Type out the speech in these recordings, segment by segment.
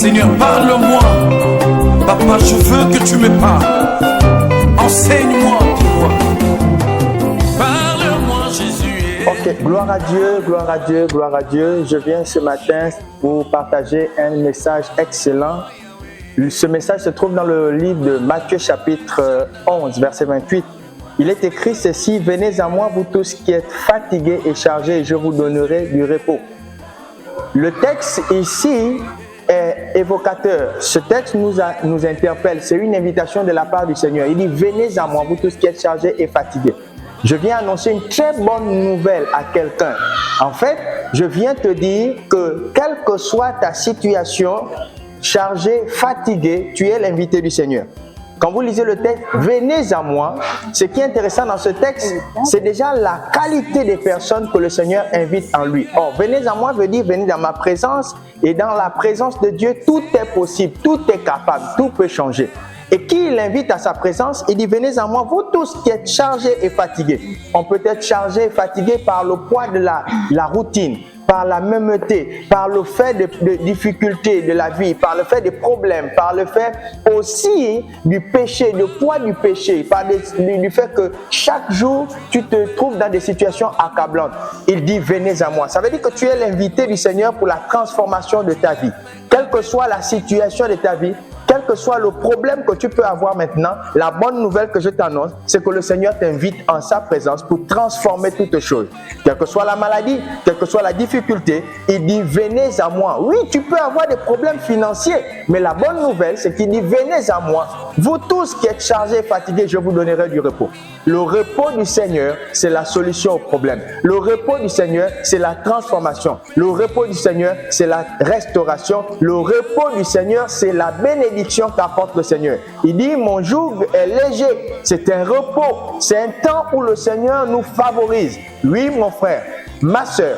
Seigneur, parle-moi. Papa, je veux que tu me parles. Enseigne-moi, dis-moi. Parle-moi, Jésus. Ok, gloire à Dieu, gloire à Dieu, gloire à Dieu. Je viens ce matin pour partager un message excellent. Ce message se trouve dans le livre de Matthieu chapitre 11, verset 28. Il est écrit ceci: venez à moi, vous tous qui êtes fatigués et chargés, et je vous donnerai du repos. Le texte ici est évocateur. Ce texte nous interpelle. C'est une invitation de la part du Seigneur. Il dit: venez à moi, vous tous qui êtes chargés et fatigués. Je viens annoncer une très bonne nouvelle à quelqu'un. En fait, je viens te dire que quelle que soit ta situation, chargé, fatigué, tu es l'invité du Seigneur. Quand vous lisez le texte, venez à moi, ce qui est intéressant dans ce texte, c'est déjà la qualité des personnes que le Seigneur invite en lui. Or, venez à moi veut dire venez dans ma présence, et dans la présence de Dieu, tout est possible, tout est capable, tout peut changer. Et qui il invite à sa présence, il dit: venez à moi, vous tous qui êtes chargés et fatigués. On peut être chargé et fatigué par le poids de la routine, par la mêmeté, par le fait de difficultés de la vie, par le fait des problèmes, par le fait aussi du péché, du poids du péché, par du fait que chaque jour tu te trouves dans des situations accablantes. Il dit: venez à moi. Ça veut dire que tu es l'invité du Seigneur pour la transformation de ta vie. Quelle que soit la situation de ta vie, quel que soit le problème que tu peux avoir maintenant, la bonne nouvelle que je t'annonce, c'est que le Seigneur t'invite en sa présence pour transformer toutes choses. Quelle que soit la maladie, quelle que soit la difficulté, il dit: venez à moi. Oui, tu peux avoir des problèmes financiers, mais la bonne nouvelle, c'est qu'il dit: venez à moi. Vous tous qui êtes chargés et fatigués, je vous donnerai du repos. Le repos du Seigneur, c'est la solution au problème. Le repos du Seigneur, c'est la transformation. Le repos du Seigneur, c'est la restauration. Le repos du Seigneur, c'est la bénédiction qu'apporte le Seigneur. Il dit: mon joug est léger. C'est un repos. C'est un temps où le Seigneur nous favorise. Oui, mon frère, ma soeur,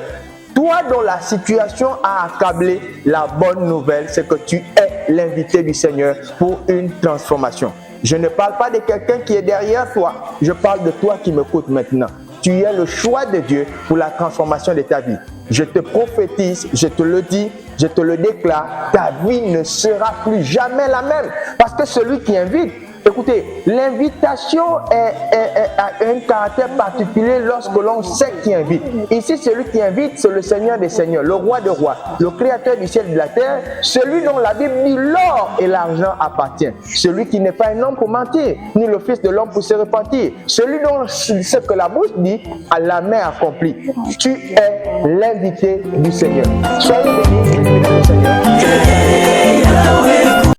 toi dont la situation a accablé, la bonne nouvelle, c'est que tu es l'invité du Seigneur pour une transformation. Je ne parle pas de quelqu'un qui est derrière toi. Je parle de toi qui m'écoutes maintenant. Tu es le choix de Dieu pour la transformation de ta vie. Je te prophétise, je te le dis, je te le déclare, ta vie ne sera plus jamais la même. Parce que celui qui invite, écoutez, l'invitation a un caractère particulier lorsque l'on sait qui invite. Ici, celui qui invite, c'est le Seigneur des Seigneurs, le Roi des Rois, le Créateur du ciel et de la terre, celui dont la Bible dit l'or et l'argent appartient, celui qui n'est pas un homme pour mentir, ni le Fils de l'homme pour se repentir, celui dont ce que la bouche dit, à la main accomplie. Tu es l'invité du Seigneur. Soyez bénis, Seigneur.